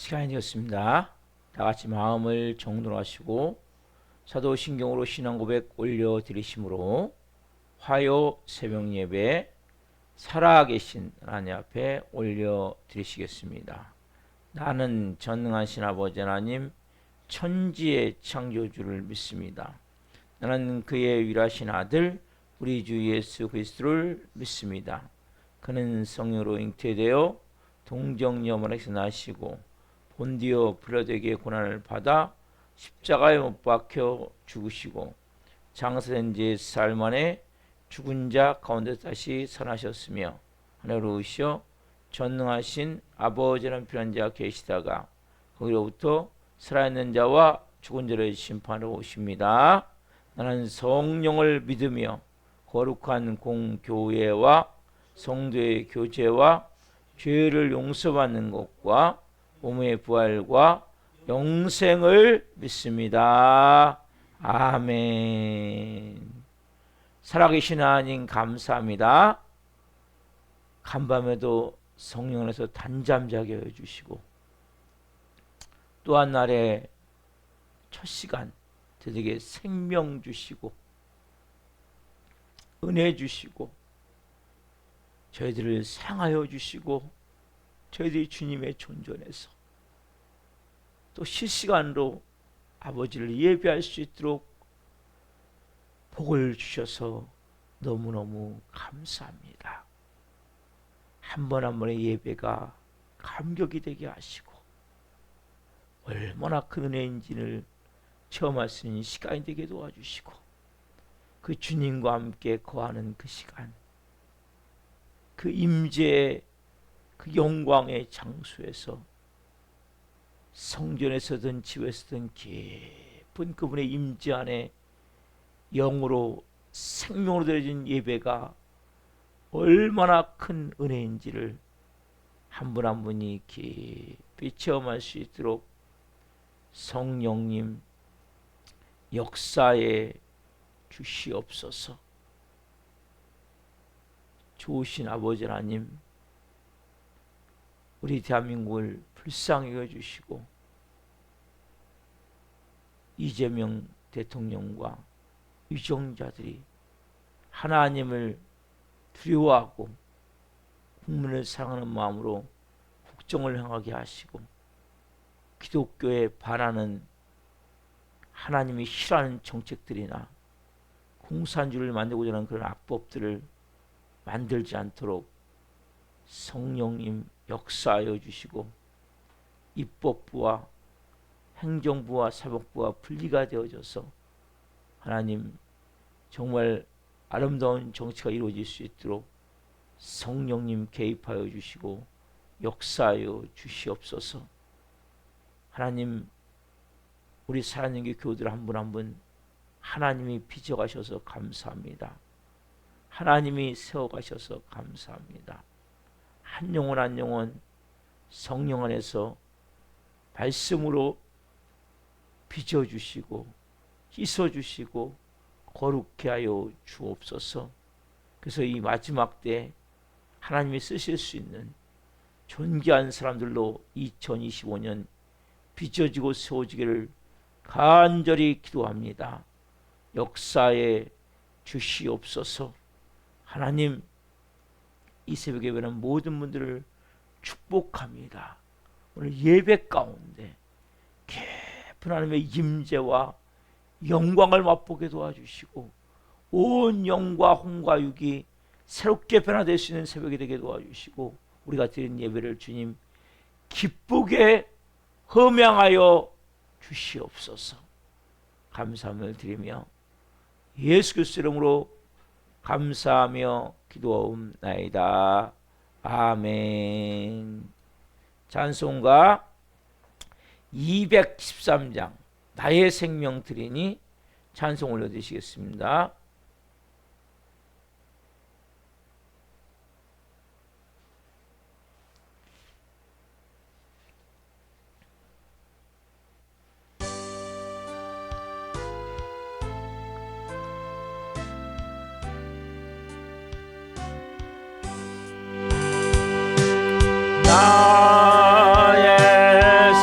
시간이 되었습니다. 다 같이 마음을 정돈하시고 사도신경으로 신앙 고백 올려드리심으로 화요 새벽 예배 살아계신 하나님 앞에 올려드리시겠습니다. 나는 전능하신 아버지 하나님 천지의 창조주를 믿습니다. 나는 그의 위라신 아들 우리 주 예수 그리스도를 믿습니다. 그는 성령으로 잉태되어 동정녀원에서 나시고 본디오 빌라도에게 고난을 받아 십자가에 못 박혀 죽으시고 장사된 지 사흘 만에 죽은 자 가운데 다시 살아나셨으며 하늘로 오시어 전능하신 아버지라는 필요한 자가 계시다가 거기로부터 살아있는 자와 죽은 자를 심판하러 오십니다. 나는 성령을 믿으며 거룩한 공교회와 성도의 교제와 죄를 용서받는 것과 몸의 부활과 영생을 믿습니다. 아멘. 살아계신 하나님 감사합니다. 간밤에도 성령 안에서 단잠 자게 해주시고 또 한 날의 첫 시간 저에게 생명 주시고 은혜 주시고 저희들을 사랑하여 주시고 저희들이 주님의 존전에서 또 실시간으로 아버지를 예배할 수 있도록 복을 주셔서 너무너무 감사합니다. 한 번 한 번의 예배가 감격이 되게 하시고 얼마나 큰 은혜인지를 체험할 수 있는 시간이 되게 도와주시고 그 주님과 함께 거하는 그 시간, 그 임재의 그 영광의 장소에서 성전에서든 집에서든 깊은 그분의 임재 안에 영으로 생명으로 드려진 예배가 얼마나 큰 은혜인지를 한 분 한 분이 깊이 체험할 수 있도록 성령님 역사에 주시옵소서. 좋으신 아버지 하나님, 우리 대한민국을 불쌍히 여주시고 이재명 대통령과 유정자들이 하나님을 두려워하고 국민을 사랑하는 마음으로 국정을 향하게 하시고 기독교에 반하는 하나님이 싫어하는 정책들이나 공산주의를 만들고자 하는 그런 악법들을 만들지 않도록 성령님 역사하여 주시고 입법부와 행정부와 사법부가 분리가 되어져서 하나님 정말 아름다운 정치가 이루어질 수 있도록 성령님 개입하여 주시고 역사하여 주시옵소서. 하나님 우리 살아있는 교우들 한 분 한 분 하나님이 빚어가셔서 감사합니다. 하나님이 세워가셔서 감사합니다. 한 영혼 한 영혼 성령 안에서 말씀으로 빚어주시고 씻어주시고 거룩케 하여 주옵소서. 그래서 이 마지막 때 하나님이 쓰실 수 있는 존귀한 사람들로 2025년 빚어지고 세워지기를 간절히 기도합니다. 역사에 주시옵소서. 하나님 이 새벽 예배는 모든 분들을 축복합니다. 오늘 예배 가운데 깊은 하나님의 임재와 영광을 맛보게 도와주시고 온 영과 홍과 육이 새롭게 변화될 수 있는 새벽이 되게 도와주시고 우리가 드린 예배를 주님 기쁘게 흠양하여 주시옵소서. 감사함을 드리며 예수 그리스도 이름으로 감사하며 기도하옵나이다. 아멘. 찬송가 213장 나의 생명 드리니 찬송 올려드리시겠습니다. 나의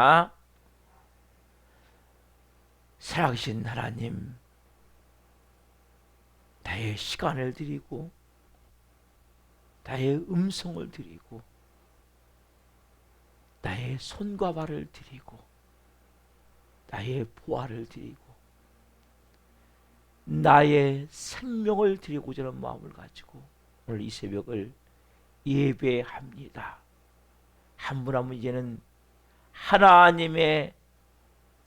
합니다. 살아계신 하나님, 나의 시간을 드리고 나의 음성을 드리고 나의 손과 발을 드리고 나의 보화를 드리고 나의 생명을 드리고자 하는 마음을 가지고 오늘 이 새벽을 예배합니다. 한 분 한 분 이제는 하나님의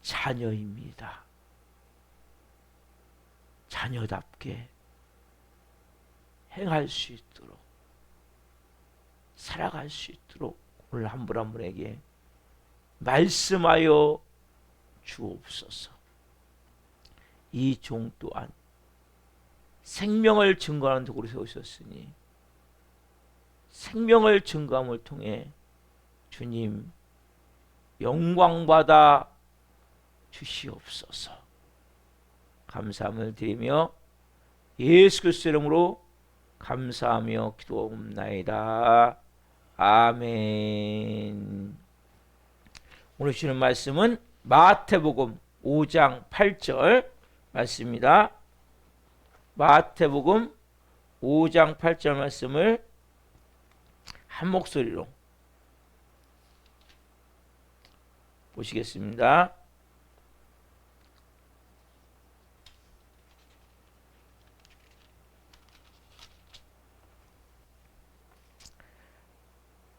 자녀입니다. 자녀답게 행할 수 있도록 살아갈 수 있도록 오늘 한 분 한 분에게 말씀하여 주옵소서. 이 종 또한 생명을 증거하는 도구로 세우셨으니 생명을 증거함을 통해 주님 영광받아 주시옵소서. 감사함을 드리며 예수 그리스도의 이름으로 감사하며 기도옵나이다. 아멘. 오늘 주시는 말씀은 마태복음 5장 8절 말씀입니다. 마태복음 5장 8절 말씀을 한 목소리로 보시겠습니다.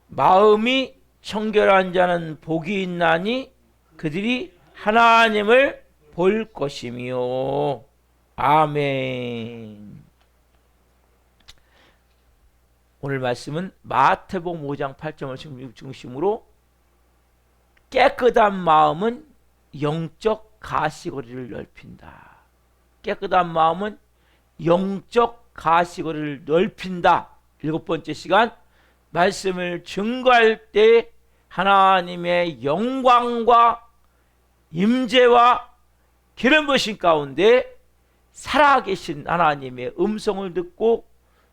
마음이 청결한 자는 복이 있나니 그들이 하나님을 볼 것이며. 아멘. 오늘 말씀은 마태복음 5장 8절을 중심으로 깨끗한 마음은 영적 가시거리를 넓힌다. 깨끗한 마음은 영적 가시거리를 넓힌다. 7번째 시간 말씀을 증거할 때 하나님의 영광과 임재와 기름 부으심 가운데 살아계신 하나님의 음성을 듣고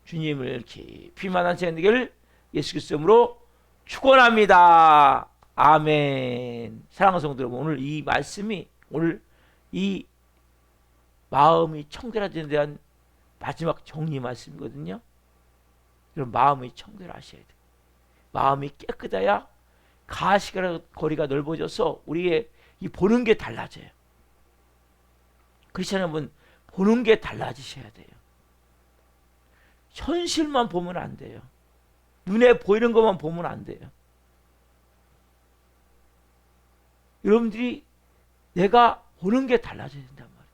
주님을 깊이 만난 시간 되기를 예수 그리스도의 이름으로 축원합니다. 아멘. 사랑하는 성도 여러분, 오늘 이 말씀이 오늘 이 마음이 청결하지에 대한 마지막 정리 말씀이거든요. 여러분 마음이 청결하셔야 돼요. 마음이 깨끗해야 가시거리가 넓어져서 우리의 이 보는 게 달라져요. 크리스찬 여러분 보는 게 달라지셔야 돼요. 현실만 보면 안 돼요. 눈에 보이는 것만 보면 안 돼요. 여러분들이 내가 보는 게 달라져야 된단 말이에요.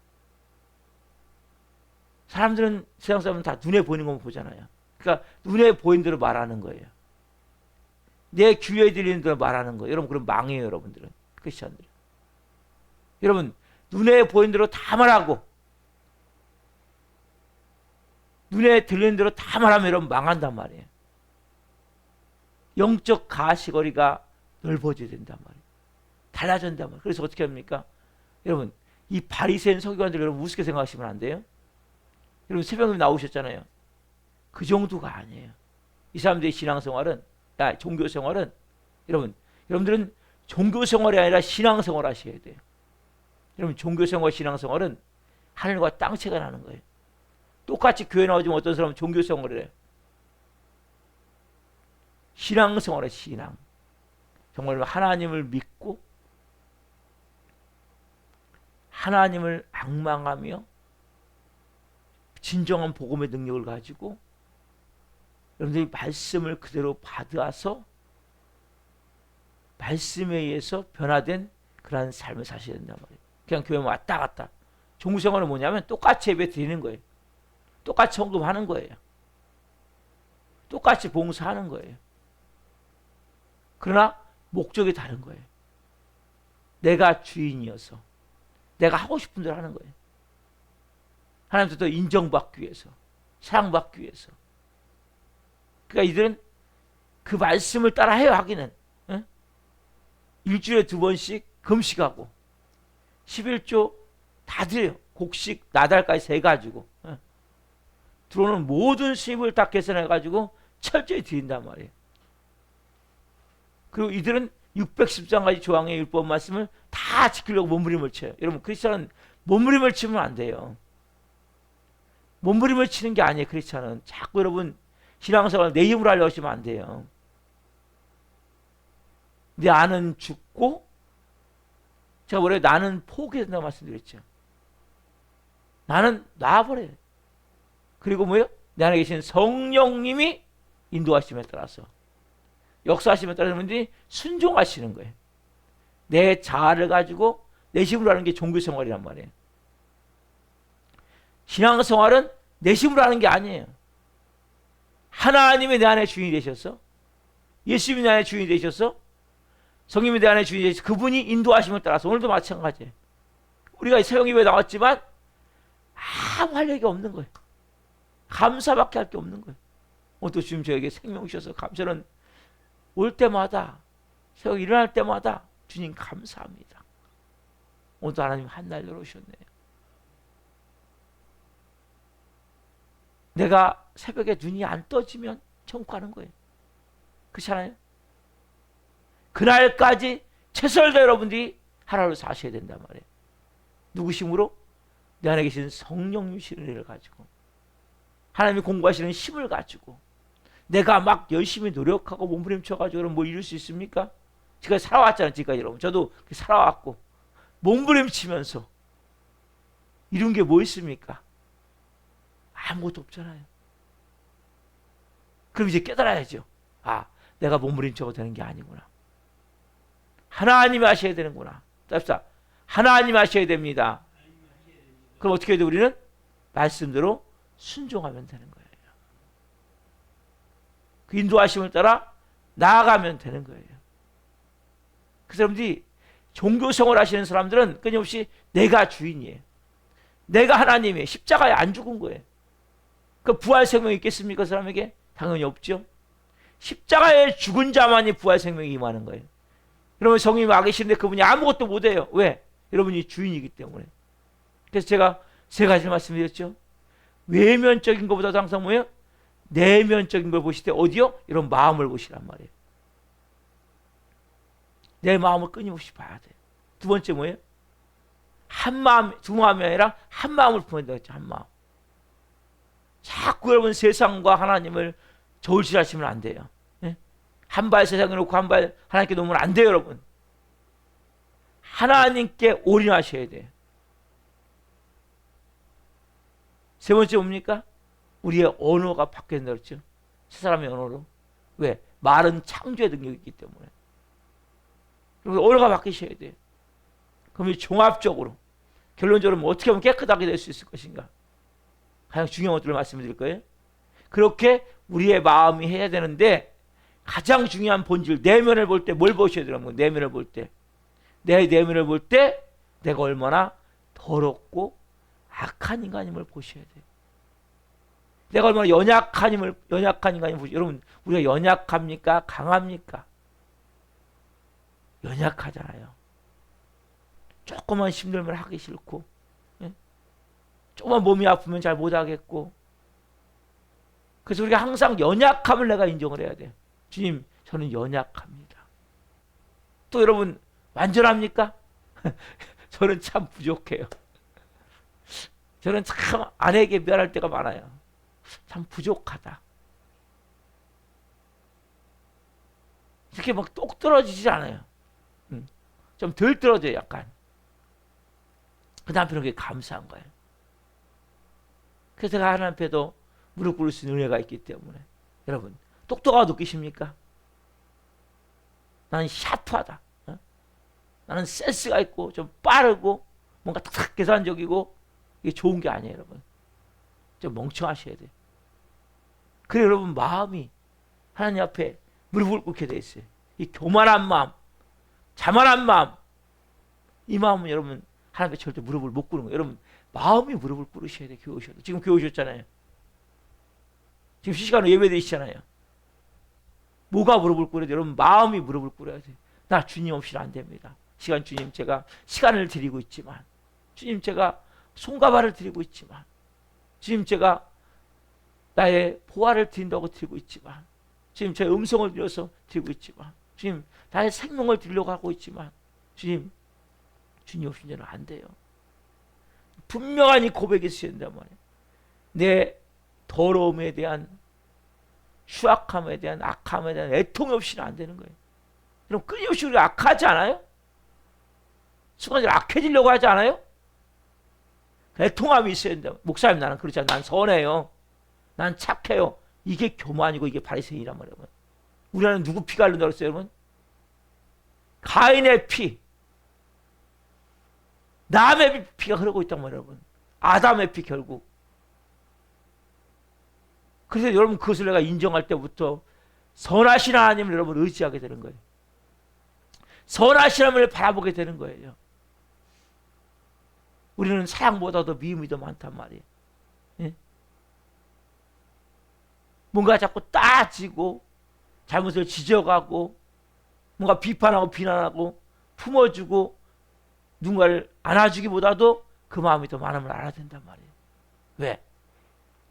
사람들은 세상 사람은 다 눈에 보이는 것만 보잖아요. 그러니까 눈에 보이는 대로 말하는 거예요. 내 귀에 들리는 대로 말하는 거예요. 여러분 그럼 망해요. 여러분들은 크리스천들은. 여러분 눈에 보이는 대로 다 말하고 눈에 들리는 대로 다 말하면 여러분 망한단 말이에요. 영적 가시거리가 넓어져야 된단 말이에요. 달라진단 말이에요. 그래서 어떻게 합니까? 여러분 이 바리새인 서기관들 여러분 우습게 생각하시면 안 돼요. 여러분 새벽에 나오셨잖아요. 그 정도가 아니에요. 이 사람들의 신앙생활은 종교생활은 여러분들은 종교생활이 아니라 신앙생활 하셔야 돼요. 여러분 종교생활 신앙생활은 하늘과 땅 차이가 나는 거예요. 똑같이 교회 나오지만 어떤 사람은 종교생활을 해요. 신앙생활은 신앙. 정말 하나님을 믿고 하나님을 앙망하며 진정한 복음의 능력을 가지고 여러분들이 말씀을 그대로 받아서 말씀에 의해서 변화된 그러한 삶을 사셔야 된단 말이에요. 그냥 교회 왔다 갔다. 종교생활은 뭐냐면 똑같이 예배 드리는 거예요. 똑같이 헌금하는 거예요. 똑같이 봉사하는 거예요. 그러나 목적이 다른 거예요. 내가 주인이어서 내가 하고 싶은 대로 하는 거예요. 하나님께서 인정받기 위해서, 사랑받기 위해서. 그러니까 이들은 그 말씀을 따라 해요. 하기는 일주일에 2번씩 금식하고 11조 다 드려요. 곡식 나달까지 세가지고 들어오는 모든 수입을 다 계산해가지고 철저히 드린단 말이에요. 그리고 이들은 613가지 조항의 율법 말씀을 다 지키려고 몸부림을 쳐요. 여러분, 크리스찬은 몸부림을 치면 안 돼요. 몸부림을 치는 게 아니에요. 크리스찬은 자꾸 여러분 신앙생활 내 힘으로 하려고 하시면 안 돼요. 내 안은 죽고, 제가 뭐래요? 나는 포기해야 된다고 말씀드렸죠. 나는 놔버려요. 그리고 뭐예요? 내 안에 계신 성령님이 인도하심에 따라서, 역사하심에 따라서 여러분들이 순종하시는 거예요. 내 자아를 가지고 내 힘으로 하는 게 종교생활이란 말이에요. 신앙생활은 내 힘으로 하는 게 아니에요. 하나님이 내 안에 주인이 되셔서, 예수님이 내 안에 주인이 되셔서, 성령님이 내 안에 주인이 되셔서 그분이 인도하심을 따라서, 오늘도 마찬가지예요. 우리가 새벽예배에 나왔지만 아무 할 얘기가 없는 거예요. 감사밖에 할 게 없는 거예요. 오늘도 주님 저에게 생명 주셔서 저는 올 때마다, 새벽 일어날 때마다 주님 감사합니다. 오늘도 하나님 한 날 열어오셨네요. 내가 새벽에 눈이 안 떠지면 천국 가는 거예요. 그렇잖아요? 그날까지 최선을 다해 여러분들이 하루를 사셔야 된단 말이에요. 누구심으로? 내 안에 계신 성령님 신뢰를 가지고, 하나님이 공부하시는 힘을 가지고, 내가 막 열심히 노력하고 몸부림쳐가지고 그럼 뭐 이룰 수 있습니까? 제가 살아왔잖아요. 지금까지 여러분. 저도 살아왔고 몸부림치면서 이룬 게 뭐 있습니까? 아무것도 없잖아요. 그럼 이제 깨달아야죠. 아, 내가 몸부림쳐도 되는 게 아니구나. 하나님이 하셔야 되는구나. 자, 하나님이 하셔야 됩니다. 그럼 어떻게 해야 돼? 우리는 말씀대로 순종하면 되는 거예요. 그 인도하심을 따라 나아가면 되는 거예요. 그 사람들이 종교생활 하시는 사람들은 끊임없이 내가 주인이에요. 내가 하나님이에요. 십자가에 안 죽은 거예요. 그 부활 생명이 있겠습니까? 그 사람에게? 당연히 없죠. 십자가에 죽은 자만이 부활 생명이 임하는 거예요. 그러면 성령이 와 계시는데 그분이 아무것도 못해요. 왜? 여러분이 주인이기 때문에. 그래서 제가 세 가지 말씀드렸죠. 외면적인 것보다도 항상 뭐예요? 내면적인 걸 보실 때 어디요? 이런 마음을 보시란 말이에요. 내 마음을 끊임없이 봐야 돼요. 두 번째 뭐예요? 한 마음, 두 마음이 아니라 한 마음을 품어야 되죠. 한 마음. 자꾸 여러분 세상과 하나님을 저울질하시면 안 돼요. 네? 한 발 세상에 놓고 한 발 하나님께 놓으면 안 돼요, 여러분. 하나님께 올인하셔야 돼요. 세 번째 뭡니까? 우리의 언어가 바뀌어야 된다고 그랬죠. 세 사람의 언어로. 왜? 말은 창조의 능력이 있기 때문에. 그리고 언어가 바뀌셔야 돼요. 그럼 종합적으로, 결론적으로 뭐 어떻게 하면 깨끗하게 될 수 있을 것인가? 가장 중요한 것들을 말씀드릴 거예요. 그렇게 우리의 마음이 해야 되는데, 가장 중요한 본질, 내면을 볼 때 뭘 보셔야 되는 거예요? 내면을 볼 때. 내 내면을 볼 때 내가 얼마나 더럽고 악한 인간임을 보셔야 돼요. 내가 얼마나 연약한 인간임을 보셔야 돼요. 여러분, 우리가 연약합니까? 강합니까? 연약하잖아요. 조금만 힘들면 하기 싫고, 조금만 몸이 아프면 잘 못하겠고. 그래서 우리가 항상 연약함을 내가 인정을 해야 돼. 주님, 저는 연약합니다. 또 여러분, 완전합니까? 저는 참 부족해요. 저는 참 아내에게 미안할 때가 많아요. 참 부족하다. 이렇게 막 똑 떨어지지 않아요. 좀 덜 떨어져요, 약간. 그 남편은 그게 감사한 거예요. 그래서 제가 하나님 앞에도 무릎 꿇을 수 있는 은혜가 있기 때문에. 여러분, 똑똑하고 느끼십니까? 나는 샤프하다. 나는 센스가 있고 좀 빠르고 뭔가 탁 계산적이고, 이게 좋은 게 아니에요, 여러분. 좀 멍청하셔야 돼요. 그래 여러분, 마음이 하나님 앞에 무릎을 꿇게 돼 있어요. 이 교만한 마음, 자만한 마음, 이 마음은 여러분 하나님 앞에 절대 무릎을 못 꿇는 거예요. 여러분, 마음이 무릎을 꿇으셔야 돼요. 교회 오셔도. 지금 교회 오셨잖아요. 지금 실시간으로 예배드리시잖아요. 뭐가 무릎을 꿇어야 돼요? 여러분, 마음이 무릎을 꿇어야 돼요. 나 주님 없이는 안 됩니다. 시간 주님, 제가 시간을 드리고 있지만, 주님, 제가 손과 발을 드리고 있지만, 주님, 제가 나의 보화를 드린다고 드리고 있지만, 주님, 제 음성을 들여서 드리고 있지만, 주님, 나의 생명을 드리려고 하고 있지만 주님, 주님 없이 저는 안 돼요. 분명한 이 고백이 있어야 된단 말이에요. 내 더러움에 대한, 추악함에 대한, 악함에 대한 애통이 없이는 안 되는 거예요. 그럼 끊임없이 우리가 악하지 않아요? 순간적으로 악해지려고 하지 않아요? 애통함이 있어야 된다. 목사님, 나는 그렇지 않아. 난 선해요. 난 착해요. 이게 교만이고 이게 바리새인이란 말이에요. 우리 안에 누구 피가 흐른다고 그랬어요, 여러분? 가인의 피, 남의 피가 흐르고 있단 말이에요, 여러분. 아담의 피 결국. 그래서 여러분, 그것을 내가 인정할 때부터 선하신 하나님을 여러분 의지하게 되는 거예요. 선하신 하나님을 바라보게 되는 거예요. 우리는 사랑보다도 미움이 더 많단 말이에요. 예? 뭔가 자꾸 따지고 잘못을 지적하고 뭔가 비판하고 비난하고 품어주고 누군가를 안아주기보다도 그 마음이 더 많음을 알아야 된단 말이에요. 왜?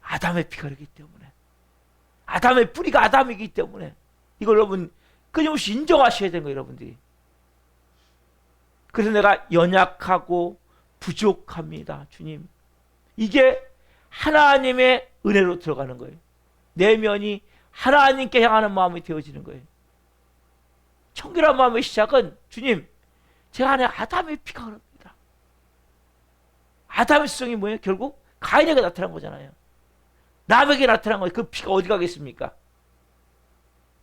아담의 피가 흐르기 때문에. 아담의 뿌리가 아담이기 때문에. 이걸 여러분 끊임없이 인정하셔야 되는 거예요, 여러분들이. 그래서 내가 연약하고 부족합니다, 주님. 이게 하나님의 은혜로 들어가는 거예요. 내면이 하나님께 향하는 마음이 되어지는 거예요. 청결한 마음의 시작은 주님, 제 안에 아담의 피가 흐릅니다. 아담의 수성이 뭐예요? 결국 가인에게 나타난 거잖아요. 남에게 나타난 거예요. 그 피가 어디 가겠습니까?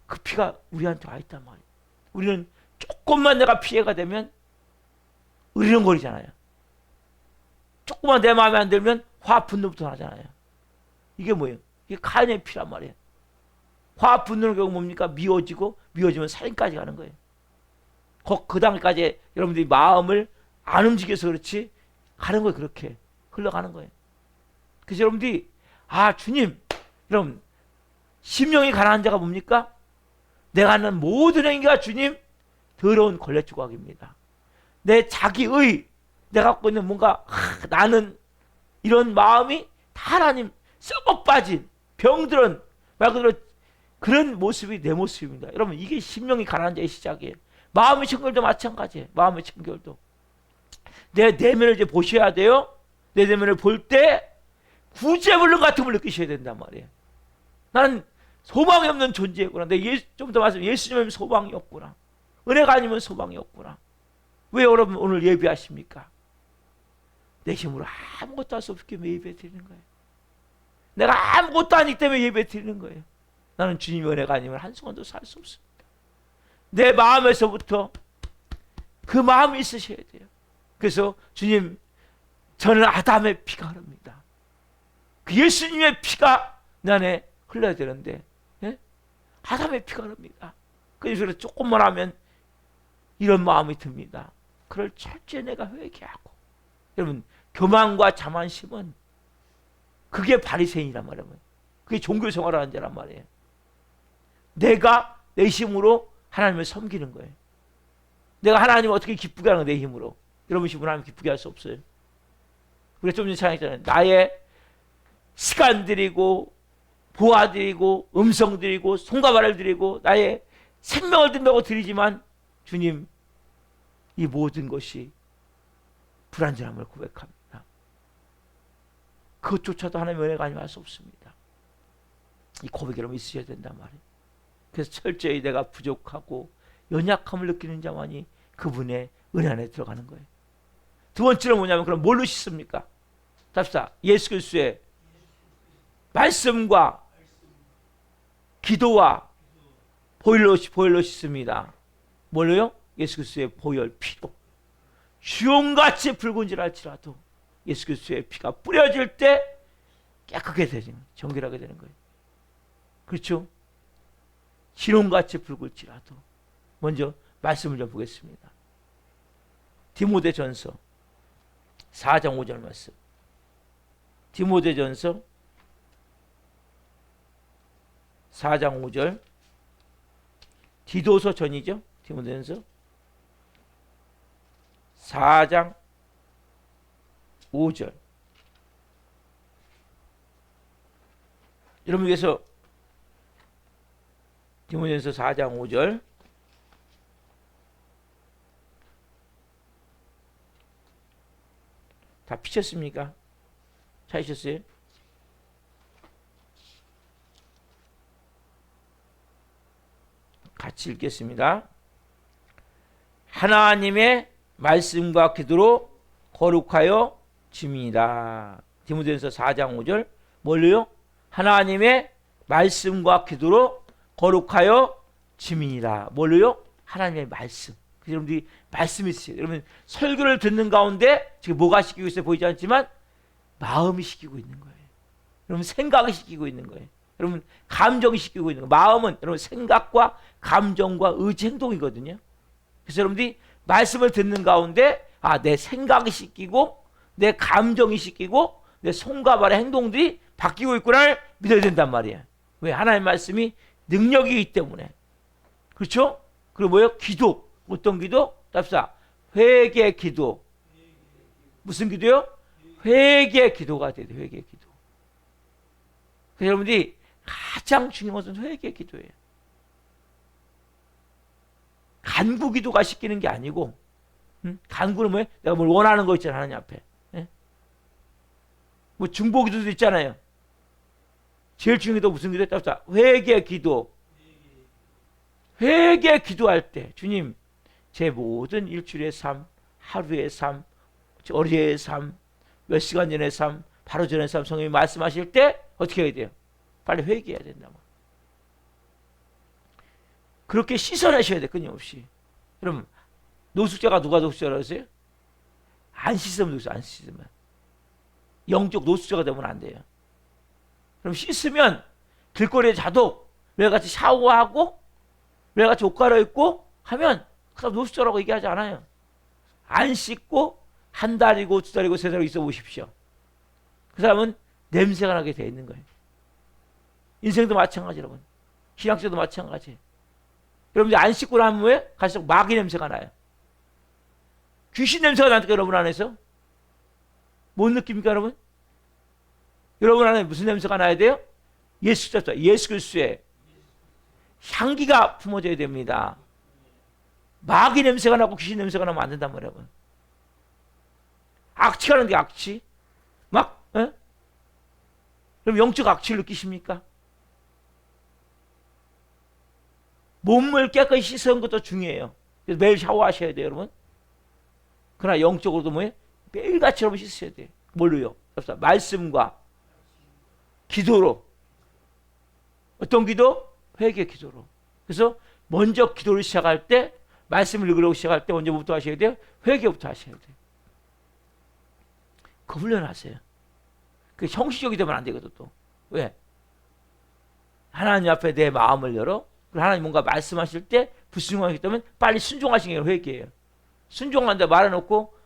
그 피가 우리한테 와 있단 말이에요. 우리는 조금만 내가 피해가 되면 으르렁거리잖아요. 조금만 내 마음에 안 들면 화 분노부터 나잖아요. 이게 뭐예요? 이게 가인의 피란 말이에요. 화 분노는 결국 뭡니까? 미워지면 살인까지 가는 거예요. 그 단계까지 여러분들이 마음을 안 움직여서 그렇지 가는 거예요. 그렇게 흘러가는 거예요. 그래서 여러분들이 주님, 여러분 심령이 가난한 자가 뭡니까? 내가 하는 모든 행위가 주님 더러운 걸레 조각입니다. 내 자기의 내가 갖고 있는 뭔가 나는 이런 마음이 다 하나님 썩어 빠진 병들은 말 그대로 그런 모습이 내 모습입니다. 여러분 이게 심령이 가난한 자의 시작이에요. 마음의 청결도 마찬가지예요. 마음의 청결도 내 내면을 이제 보셔야 돼요. 내 내면을 볼 때 구제불능 같은 걸 느끼셔야 된단 말이에요. 나는 소망이 없는 존재구나. 좀 더 말씀, 예수님은 소망이 없구나. 은혜가 아니면 소망이 없구나. 왜 여러분 오늘 예배하십니까? 내 힘으로 아무것도 할 수 없기 때문에 예배 드리는 거예요. 내가 아무것도 아니기 때문에 예배 드리는 거예요. 나는 주님의 은혜가 아니면 한순간도 살 수 없습니다. 내 마음에서부터 그 마음이 있으셔야 돼요. 그래서 주님, 저는 아담의 피가 흐릅니다. 그 예수님의 피가 내 안에 흘러야 되는데, 예? 아담의 피가 흐릅니다. 그래서 조금만 하면 이런 마음이 듭니다. 그걸 철저히 내가 회개하고. 여러분, 교만과 자만심은 그게 바리새인이란 말이에요. 그게 종교 생활을 하는 자란 말이에요. 내가 내 힘으로 하나님을 섬기는 거예요. 내가 하나님을 어떻게 기쁘게 하는 거예요? 내 힘으로. 여러분 힘으로 하나님 기쁘게 할 수 없어요. 우리가 좀 전에 찬양했잖아요. 나의 시간 드리고 보아 드리고 음성 드리고 손과 발을 드리고 나의 생명을 든다고 드리지만 주님, 이 모든 것이 불완전함을 고백합니다. 그것조차도 하나님의 은혜가 아니면 할 수 없습니다. 이 고백이 여러분 있으셔야 된단 말이에요. 그래서 철저히 내가 부족하고 연약함을 느끼는 자만이 그분의 은혜 안에 들어가는 거예요. 두 번째는 뭐냐면 그럼 뭘로 씻습니까? 답시다. 예수 그리스도의 말씀과 기도와 보혈로 씻습니다. 뭘로요? 예수 그리스도의 보혈 피로. 주홍같이 붉은질 할지라도 예수 그리스도의 피가 뿌려질 때 깨끗하게 되는, 정결하게 되는 거예요. 그렇죠? 진홍같이 붉을지라도. 먼저 말씀을 좀 보겠습니다. 디모데전서 4장 5절 말씀. 디모데전서 4장 5절. 디도서 전이죠. 디모데전서 4장 5절. 여러분께서 디모데전서 4장 5절 찾으셨습니까? 찾으셨어요? 같이 읽겠습니다. 하나님의 말씀과 기도로 거룩하여 짐이다. 디모데전서 4장 5절. 뭘로요? 하나님의 말씀과 기도로 거룩하여 짐이다. 뭘로요? 하나님의 말씀. 여러분들이 말씀이 있어요. 여러분 설교를 듣는 가운데 지금 뭐가 시키고 있어요? 보이지 않지만 마음이 시키고 있는 거예요. 여러분 생각이 시키고 있는 거예요. 여러분 감정이 시키고 있는 거예요. 마음은 여러분 생각과 감정과 의지 행동이거든요. 그래서 여러분들이 말씀을 듣는 가운데 내 생각이 시키고 내 감정이 시키고 내 손과 발의 행동들이 바뀌고 있구나를 믿어야 된단 말이에요. 왜? 하나님의 말씀이 능력이기 때문에. 그렇죠? 그리고 뭐예요? 기도. 어떤 기도? 답사. 회개 기도. 무슨 기도요? 회개 기도가 돼요. 회개 기도. 그래서 여러분들이 가장 중요한 것은 회개 기도예요. 간구 기도가 시키는 게 아니고, 간구는 뭐예요? 내가 뭘 원하는 거 있잖아요. 하나님 앞에. 예? 뭐 중보 기도도 있잖아요. 제일 중요한 기도 무슨 기도예요? 답사. 회개 기도. 회개 기도할 때 주님 제 모든 일주일의 삶, 하루의 삶, 어제의 삶, 몇 시간 전의 삶, 바로 전의 삶 성령이 말씀하실 때 어떻게 해야 돼요? 빨리 회개해야 된다고. 그렇게 씻어내셔야 돼. 끊임없이. 그럼 노숙자가 누가 노숙자라고 했어요? 안 씻으면 노숙자. 안 씻으면. 영적 노숙자가 되면 안 돼요. 그럼 씻으면 길거리에 자도 매일같이 샤워하고 매일같이 옷 갈아입고 하면 그 사람 노숙자라고 얘기하지 않아요. 안 씻고 한 달이고 두 달이고 세 달이고 있어 보십시오. 그 사람은 냄새가 나게 돼 있는 거예요. 인생도 마찬가지 여러분. 신앙생활도 마찬가지. 여러분들 안 씻고 나면 왜? 갈수록 마귀 냄새가 나요. 귀신 냄새가 나니까 여러분 안에서. 뭔 느낌입니까 여러분? 여러분 안에 무슨 냄새가 나야 돼요? 예수 그리스도의 향기가 품어져야 됩니다. 마귀 냄새가 나고 귀신 냄새가 나면 안 된단 말이에요. 여러분. 악취가 나는데 악취? 막 에? 그럼 영적 악취를 느끼십니까? 몸을 깨끗이 씻는 것도 중요해요. 그래서 매일 샤워하셔야 돼요 여러분. 그러나 영적으로도 뭐예요? 매일같이 여러분 씻으셔야 돼요. 뭘로요? 말씀과 기도로. 어떤 기도? 회개 기도로. 그래서 먼저 기도를 시작할 때 말씀을 읽으려고 시작할 때 언제부터 하셔야 돼요? 회개부터 하셔야 돼요. 그 훈련하세요. 그 형식적이 되면 안 되거든 또. 왜? 하나님 앞에 내 마음을 열어. 그리고 하나님 뭔가 말씀하실 때 불순종하기 때문에 빨리 순종하시는 게 회개예요. 순종한다 말해놓고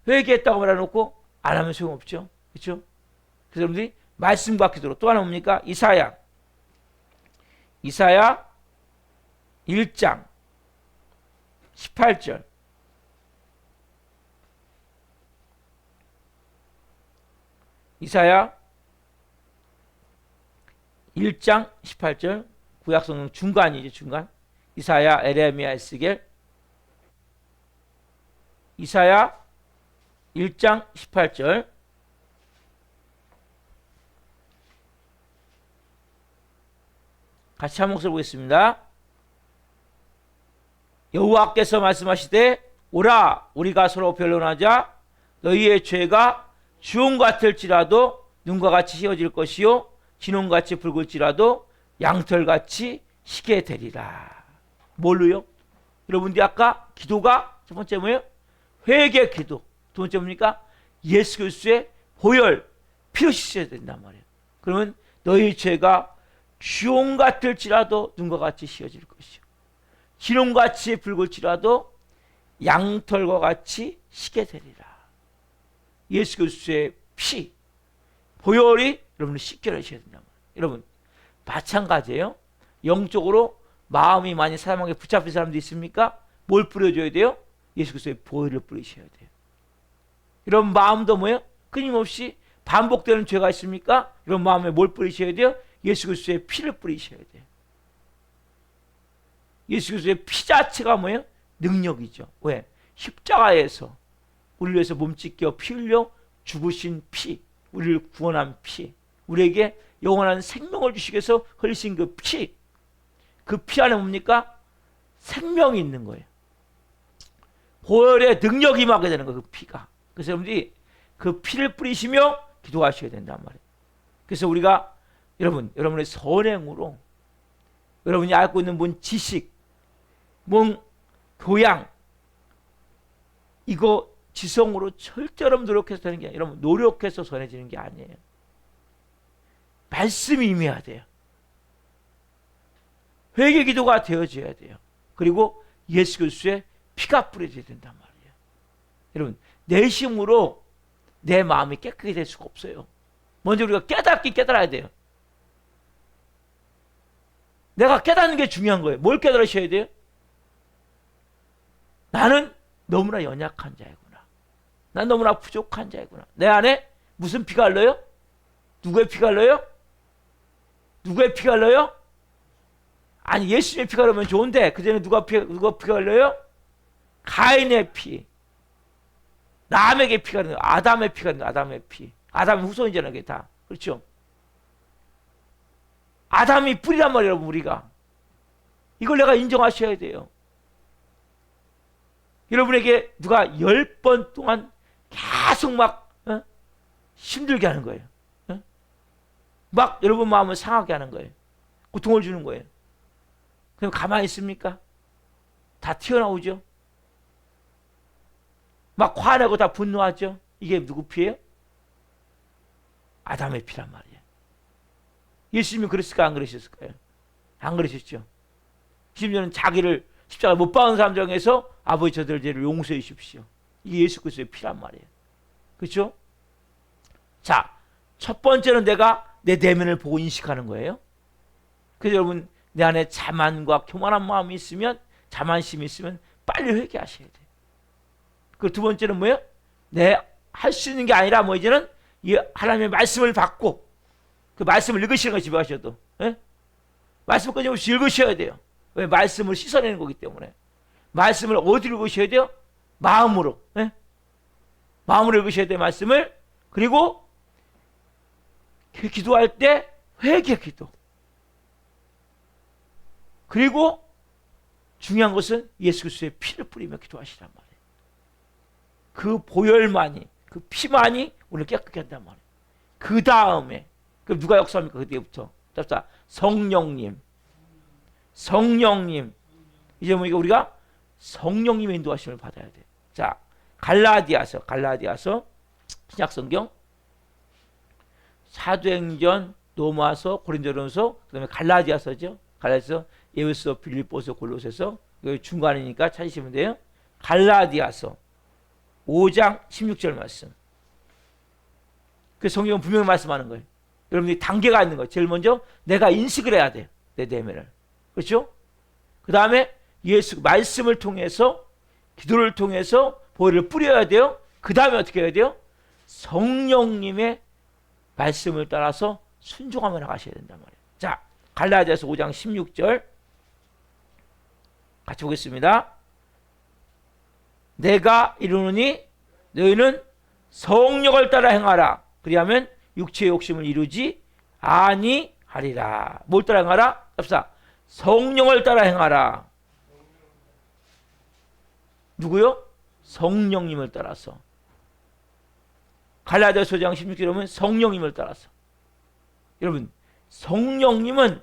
회개했다고 말해놓고 안 하면 소용없죠. 그렇죠? 그래서 여러분들이 말씀과 기도로. 또 하나 뭡니까? 이사야 1장 18절. 이사야 1장 18절. 구약성경 중간이죠. 중간. 이사야, 에레미야, 에스겔. 이사야 1장 18절. 같이 한 목소리 보겠습니다. 여호와께서 말씀하시되 오라 우리가 서로 변론하자. 너희의 죄가 주홍 같을지라도 눈과 같이 휘어질 것이요 진홍같이 붉을지라도 양털같이 희게 되리라. 뭘로요? 여러분들이 아까 기도가 첫 번째 뭐예요? 회개 기도. 두 번째 뭡니까? 예수 그리스도의 보혈 피로 씻어야 된단 말이에요. 그러면 너희 죄가 주홍 같을지라도 눈과 같이 휘어질 것이요 진홍같이 붉을지라도 양털과 같이 희게 되리라. 예수 그리스도의 피 보혈이 여러분을 씻겨내셔야 된단 말이에요. 여러분 마찬가지예요. 영적으로 마음이 많이 사람에게 붙잡힌 사람도 있습니까? 뭘 뿌려줘야 돼요? 예수 그리스도의 보혈을 뿌리셔야 돼요. 이런 마음도 뭐예요? 끊임없이 반복되는 죄가 있습니까? 이런 마음에 뭘 뿌리셔야 돼요? 예수 그리스도의 피를 뿌리셔야 돼요. 예수 그리스도의 피 자체가 뭐예요? 능력이죠. 왜? 십자가에서 우리를 위해서 몸 찢겨 피 흘려 죽으신 피, 우리를 구원한 피, 우리에게 영원한 생명을 주시기 위해서 흘리신 그 피, 그 피 안에 뭡니까? 생명이 있는 거예요. 보혈의 능력이 임하게 되는 거예요. 그 피가. 그래서 여러분들이 그 피를 뿌리시며 기도하셔야 된단 말이에요. 그래서 우리가 여러분의 선행으로, 여러분이 알고 있는 뭔 지식, 뭔 교양, 이거 지성으로 절대 여러분 노력해서 되는 게 아니에요. 여러분 노력해서 선해지는 게 아니에요. 말씀이 임해야 돼요. 회개 기도가 되어져야 돼요. 그리고 예수 그리스도의 피가 뿌려져야 된단 말이에요. 여러분 내 힘으로 내 마음이 깨끗이 될 수가 없어요. 먼저 우리가 깨달아야 돼요. 내가 깨닫는 게 중요한 거예요. 뭘 깨달으셔야 돼요? 나는 너무나 연약한 자이구나. 난 너무나 부족한 자이구나. 내 안에 무슨 피가 흘러요? 누구의 피가 흘러요? 누구의 피가 흘러요? 아니 예수님의 피가 흐르면 좋은데 그 전에 누가 피가 흘러요? 가인의 피, 람에게 피가 흐르는, 아담의 피가 흐르는, 아담의 피. 아담의 후손이잖아요. 그게 다. 그렇죠? 아담이 뿌리란 말이에요. 여러분 우리가. 이걸 내가 인정하셔야 돼요. 여러분에게 누가 10번 동안 계속 막 힘들게 하는 거예요. 막 여러분 마음을 상하게 하는 거예요. 고통을 주는 거예요. 그럼 가만히 있습니까? 다 튀어나오죠. 막 화내고 다 분노하죠. 이게 누구 피예요? 아담의 피란 말이에요. 예수님이 그랬을까 안 그러셨을까요? 안 그러셨죠. 심지어는 자기를 십자가에 못 박은 사람 중에서 아버지 저들의 죄를 용서해 주십시오. 이게 예수 그리스도의 피란 말이에요. 그렇죠? 자, 첫 번째는 내가 내 내면을 보고 인식하는 거예요. 그래서 여러분 내 안에 자만과 교만한 마음이 있으면, 자만심이 있으면 빨리 회개하셔야 돼요. 그 두 번째는 뭐예요? 내 할 수 있는 게 아니라 뭐 이제는 이 하나님의 말씀을 받고 그 말씀을 읽으시는 거 집에 가셔도 말씀을 끊임없이 읽으셔야 돼요. 왜? 말씀을 씻어내는 거기 때문에. 말씀을 어디로 읽으셔야 돼요? 마음으로. 마음으로 읽으셔야 돼요. 말씀을. 그리고 기도할 때 회개 기도. 그리고 중요한 것은 예수 그리스도의 피를 뿌리며 기도하시란 말이에요. 그 보혈만이, 그 피만이 오늘 깨끗게 한단 말이에요. 그 다음에 그럼 누가 역사합니까? 그 뒤부터 성령님. 이제 뭐 우리가 성령님의 인도하심을 받아야 돼요. 자, 갈라디아서 신약성경, 사도행전, 로마서, 고린도전서, 그다음에 갈라디아서죠. 갈라디아서, 에베소, 빌립보서, 골로새서, 여기 중간이니까 찾으시면 돼요. 갈라디아서 5장 16절 말씀. 그 성경은 분명히 말씀하는 거예요. 여러분이 단계가 있는 거예요. 제일 먼저 내가 인식을 해야 돼요. 내 내면을. 그렇죠? 그 다음에 예수 말씀을 통해서, 기도를 통해서 보혈을 뿌려야 돼요. 그 다음에 어떻게 해야 돼요? 성령님의 말씀을 따라서 순종하며 나가셔야 된단 말이에요. 자, 갈라디아서 5장 16절 같이 보겠습니다. 내가 이르노니 너희는 성령을 따라 행하라. 그리하면 육체의 욕심을 이루지 아니하리라. 뭘 따라 행하라? 합시다. 성령을 따라 행하라. 누구요? 성령님을 따라서. 갈라디아서 5장 16절에 보면 성령님을 따라서. 여러분, 성령님은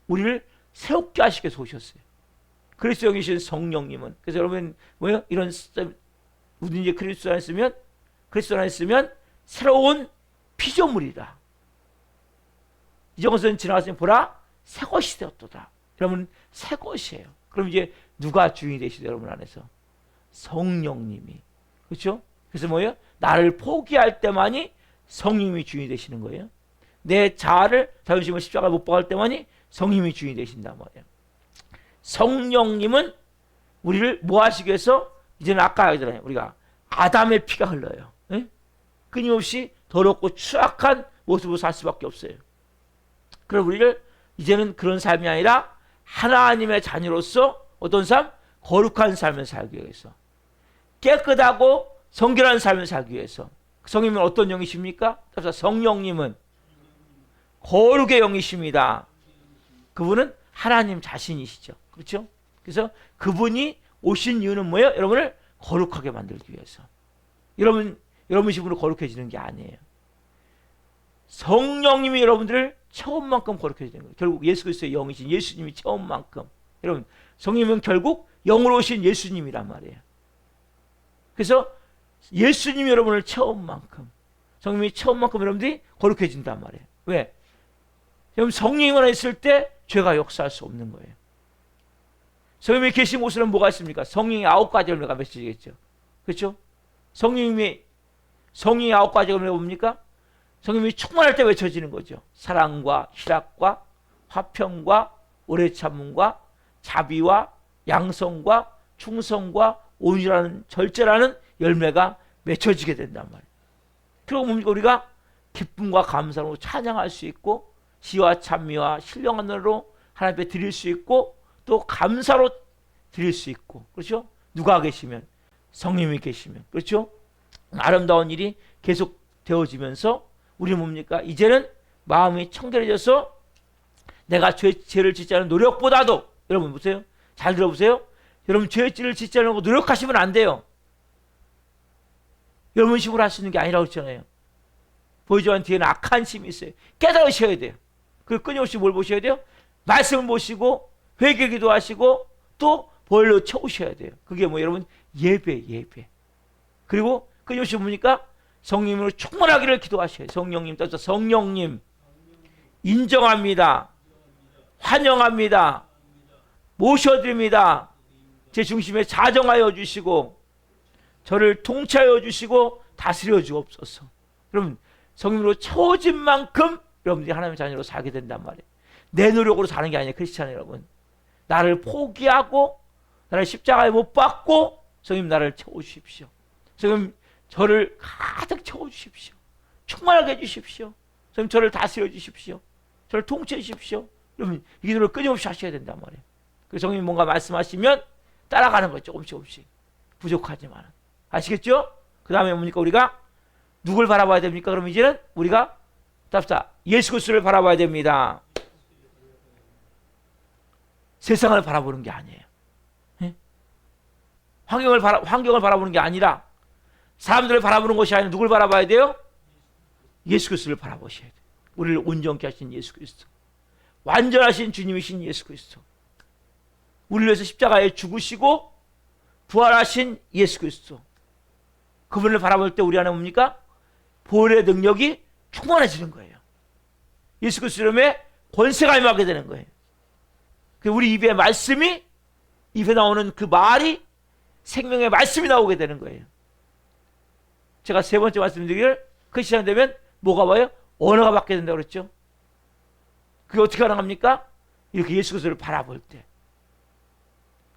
우리를 새롭게 하시기 위해서 오셨어요. 그리스도 여기신 성령님은. 그래서 여러분 뭐예요? 이런 누구든지 그리스도 안에 있으면 새로운 피조물이다. 이전 것은 지나갔으니 보라 새 것이 되었도다. 여러분 새 것이에요. 그럼 이제 누가 주인이 되시죠? 여러분 안에서 성령님이. 그렇죠? 그래서 뭐예요? 나를 포기할 때만이 성령님이 주인이 되시는 거예요. 내 자존심을 십자가에 못 박을 때만이 성령님이 주인이 되신단 말이에요. 성령님은 우리를 뭐 하시기 위해서, 이제는 아까 하잖아요. 우리가 아담의 피가 흘러요. 네? 끊임없이 더럽고 추악한 모습으로 살 수밖에 없어요. 그럼 우리를 이제는 그런 삶이 아니라 하나님의 자녀로서 어떤 삶? 거룩한 삶을 살기 위해서 깨끗하고 성결한 삶을 살기 위해서. 성령님은 어떤 영이십니까? 성령님은 거룩의 영이십니다. 그분은 하나님 자신이시죠. 그렇죠? 그래서 그분이 오신 이유는 뭐예요? 여러분을 거룩하게 만들기 위해서. 여러분 식으로 거룩해지는 게 아니에요. 성령님이 여러분들을 처음만큼 거룩해지는 거예요. 결국 예수 그리스도의 영이신 예수님이 처음만큼. 여러분, 성령님은 결국 영으로 오신 예수님이란 말이에요. 그래서 예수님이 여러분을 처음만큼, 성령님이 처음만큼 여러분들이 거룩해진단 말이에요. 왜? 여러분, 성령님만 있을 때 죄가 역사할 수 없는 거예요. 성령님이 계신 곳에는 뭐가 있습니까? 성령이 9가지 열매가 맺혀지겠죠. 그렇죠? 성령이 9가지 열매가 뭡니까? 성령님이 충만할 때 외쳐지는 거죠. 사랑과 희락과 화평과 오래 참음과 자비와 양성과 충성과 온유라는 절제라는 열매가 맺혀지게 된단 말이에요. 그리고 뭡니까? 우리가 기쁨과 감사로 찬양할 수 있고 지와 찬미와 신령한 노래로 하나님 앞에 드릴 수 있고 또 감사로 드릴 수 있고. 그렇죠? 누가 계시면? 성령님이 계시면. 그렇죠? 아름다운 일이 계속 되어지면서 우리 뭡니까? 이제는 마음이 청결해져서 내가 죄를 짓지 않은 노력보다도, 여러분 보세요. 잘 들어보세요. 여러분 죄를 짓지 않으려고 노력하시면 안 돼요. 여러분 식으로 할 수 있는 게 아니라고 했잖아요. 보여주는 뒤에는 악한 힘이 있어요. 깨달으셔야 돼요. 그리고 끊임없이 뭘 보셔야 돼요? 말씀을 보시고 회개 기도하시고 또 벌로 쳐오셔야 돼요. 그게 뭐 여러분 예배. 그리고 끊임없이 뭡니까? 성령님으로 충만하기를 기도하셔야 돼요. 성령님 따라서 성령님 인정합니다. 환영합니다. 모셔드립니다. 제 중심에 자정하여 주시고 저를 통치하여 주시고 다스려 주옵소서. 여러분 성령으로 채워진 만큼 여러분들이 하나님의 자녀로 살게 된단 말이에요. 내 노력으로 사는 게 아니에요. 크리스찬 여러분. 나를 포기하고 나를 십자가에 못 박고 성령 나를 채워주십시오. 성령 저를 가득 채워주십시오. 충만하게 해주십시오. 성령 저를 다스려 주십시오. 저를 통치해 주십시오. 여러분 이 기도를 끊임없이 하셔야 된단 말이에요. 그 성령님 뭔가 말씀하시면 따라가는 거예요. 조금씩 부족하지만. 아시겠죠? 그 다음에 뭡니까? 우리가 누굴 바라봐야 됩니까? 그럼 이제는 우리가 답사 예수 그리스도를 바라봐야 됩니다. 세상을 바라보는 게 아니에요. 예? 환경을 바라보는 게 아니라 사람들을 바라보는 것이 아니라 누굴 바라봐야 돼요? 예수 그리스도를 바라보셔야 돼요. 우리를 온전케 하신 예수 그리스도. 완전하신 주님이신 예수 그리스도. 우리를 위해서 십자가에 죽으시고 부활하신 예수 그리스도. 그분을 바라볼 때 우리 안에 뭡니까? 보혈의 능력이 충만해지는 거예요. 예수 그리스도 이름에 권세가 임하게 되는 거예요. 우리 입에 말씀이, 입에 나오는 그 말이 생명의 말씀이 나오게 되는 거예요. 제가 세 번째 말씀드리기를 그 시간 되면 뭐가 와요? 언어가 바뀌게 된다고 그랬죠. 그게 어떻게 가능합니까? 이렇게 예수 그리스도를 바라볼 때.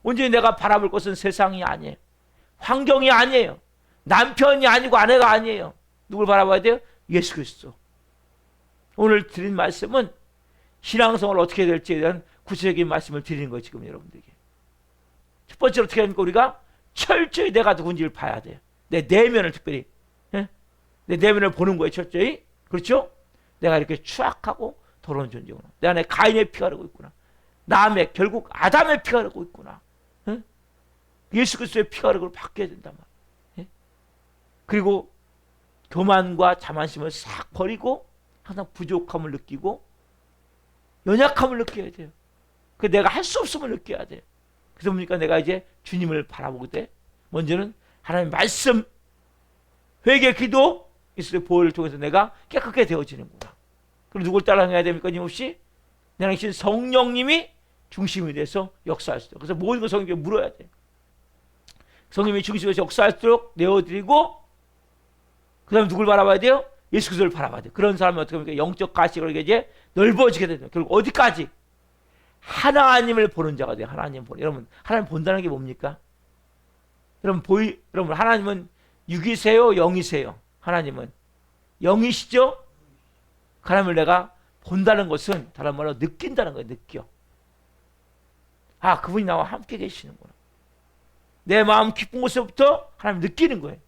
온전히 내가 바라볼 것은 세상이 아니에요. 환경이 아니에요. 남편이 아니고 아내가 아니에요. 누굴 바라봐야 돼요? 예수 그리스도. 오늘 드린 말씀은 신앙생활을 어떻게 해야 될지에 대한 구체적인 말씀을 드리는 거예요. 지금 여러분들에게. 첫 번째로 어떻게 합니까? 우리가 철저히 내가 누군지를 봐야 돼요. 내 내면을 특별히. 예? 내 내면을 보는 거예요. 철저히. 그렇죠? 내가 이렇게 추악하고 더러운 존재구나. 내 안에 가인의 피가 흐르고 있구나. 남의 결국 아담의 피가 흐르고 있구나. 예? 예수 그리스도의 피가 흐르고 바뀌어야 된단 말이에요. 예? 그리고 교만과 자만심을 싹 버리고 항상 부족함을 느끼고 연약함을 느껴야 돼요. 그 내가 할 수 없음을 느껴야 돼요. 그래서 뭡니까? 내가 이제 주님을 바라보게 돼. 먼저는 하나님의 말씀, 회개, 기도, 예수의 보혈을 통해서 내가 깨끗하게 되어지는구나. 그럼 누굴 따라해야 됩니까? 끊임없이 내 안에 계신 성령님이 중심이 돼서 역사할 수 있어요. 그래서 모든 걸 성령님께 물어야 돼요. 성령님이 중심에서 역사할수록 내어드리고 그 다음에 누굴 바라봐야 돼요? 예수 그리스도를 바라봐야 돼요. 그런 사람은 어떻게 합니까? 영적 가시가 이제 넓어지게 됩니다. 결국 어디까지? 하나님을 보는 자가 돼요. 하나님 보는. 여러분, 하나님 본다는 게 뭡니까? 여러분, 하나님은 육이세요? 영이세요? 하나님은 영이시죠? 하나님을 내가 본다는 것은 다른 말로 느낀다는 거예요. 느껴. 아, 그분이 나와 함께 계시는구나. 내 마음 깊은 곳에서부터 하나님 느끼는 거예요.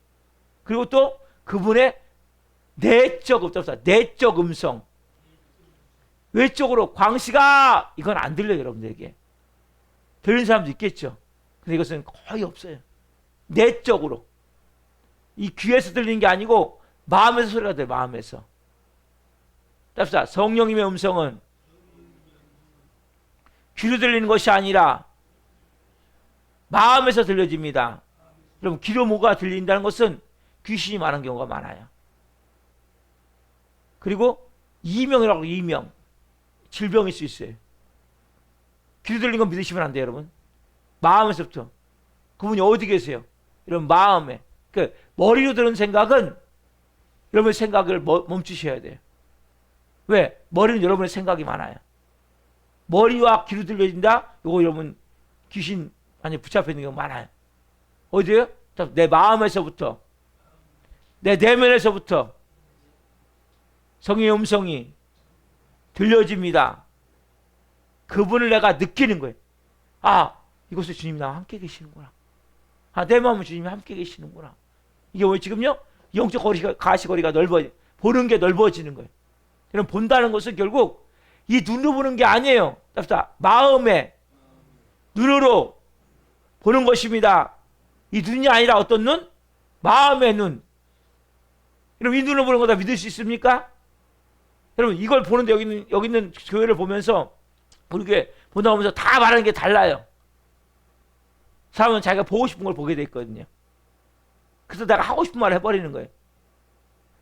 그리고 또 그분의 내적 음성. 외적으로 광시가 이건 안 들려요, 여러분들에게. 들리는 사람도 있겠죠. 근데 이것은 거의 없어요. 내적으로. 이 귀에서 들리는 게 아니고 마음에서 소리가 들려요. 마음에서. 답사 성령님의 음성은 귀로 들리는 것이 아니라 마음에서 들려집니다. 여러분 귀로 뭐가 들린다는 것은 귀신이 많은 경우가 많아요. 그리고 이명이라고 이명. 질병일 수 있어요. 귀로 들리는 건 믿으시면 안 돼요, 여러분. 마음에서부터. 그분이 어디 계세요? 이런 마음에. 그 머리로 들은 생각은 여러분의 생각을 멈추셔야 돼요. 왜? 머리는 여러분의 생각이 많아요. 머리와 귀로 들려진다? 이거 여러분 귀신 아니 붙잡혀 있는 경우 많아요. 어디에요? 내 마음에서부터, 내 내면에서부터 성의 음성이 들려집니다. 그분을 내가 느끼는 거예요. 아, 이곳에 주님이 나와 함께 계시는구나. 아, 내 마음은 주님이 함께 계시는구나. 이게 왜 지금요? 영적 가시거리가 보는 게 넓어지는 거예요. 그럼 본다는 것은 결국 이 눈으로 보는 게 아니에요. 마음에, 눈으로 보는 것입니다. 이 눈이 아니라 어떤 눈? 마음의 눈. 여러분, 이 눈으로 보는 거 다 믿을 수 있습니까? 여러분, 이걸 보는데 여기 있는 교회를 보면서 우리 교회 보다 보면서 다 말하는 게 달라요. 사람은 자기가 보고 싶은 걸 보게 돼 있거든요. 그래서 내가 하고 싶은 말을 해버리는 거예요.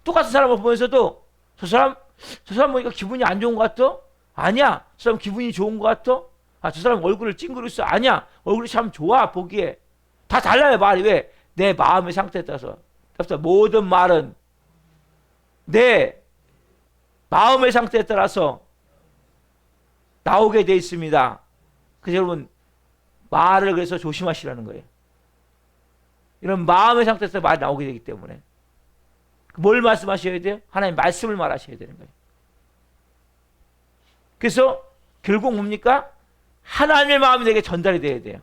똑같은 사람을 보면서도 저 사람 보니까 기분이 안 좋은 것 같아? 아니야. 저 사람 기분이 좋은 것 같아? 아, 저 사람 얼굴을 찡그리고 있어? 아니야. 얼굴이 참 좋아, 보기에. 다 달라요, 말이. 왜? 내 마음의 상태에 따라서. 모든 말은 내 마음의 상태에 따라서 나오게 돼 있습니다. 그래서 여러분, 말을 그래서 조심하시라는 거예요. 이런 마음의 상태에서 말이 나오게 되기 때문에. 뭘 말씀하셔야 돼요? 하나님 말씀을 말하셔야 되는 거예요. 그래서 결국 뭡니까? 하나님의 마음이 내게 전달이 돼야 돼요.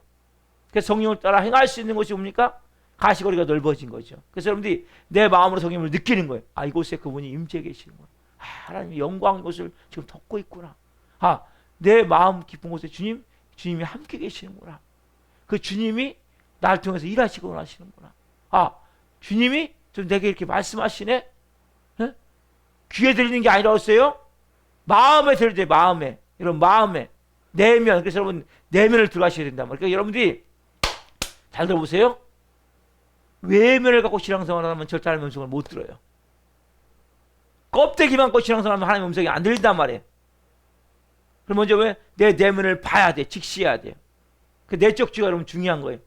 그래서 성령을 따라 행할 수 있는 것이 뭡니까? 가시거리가 넓어진 거죠. 그래서 여러분들이 내 마음으로 성령을 느끼는 거예요. 아, 이곳에 그분이 임재해 계시는 거예요. 아, 하나님의 영광 이곳을 지금 덮고 있구나. 아, 내 마음 깊은 곳에 주님이 함께 계시는구나. 그 주님이 나를 통해서 일하시고 하시는구나. 아, 주님이 좀 내게 이렇게 말씀하시네? 에? 귀에 들리는 게 아니라 어요 마음에 들리죠. 마음에. 이런 마음에. 내면. 그래서 여러분 내면을 들어가셔야 된단 말이에요. 그러니까 여러분들이 잘 들어보세요. 외면을 갖고 신앙생활을 하면 절대 하나님의 음성을 못 들어요. 껍데기만 갖고 신앙생활을 하면 하나님의 음성이 안 들린단 말이에요. 그럼 먼저 왜? 내 내면을 봐야 돼. 직시해야 돼요. 그 내적주의가 여러분 중요한 거예요.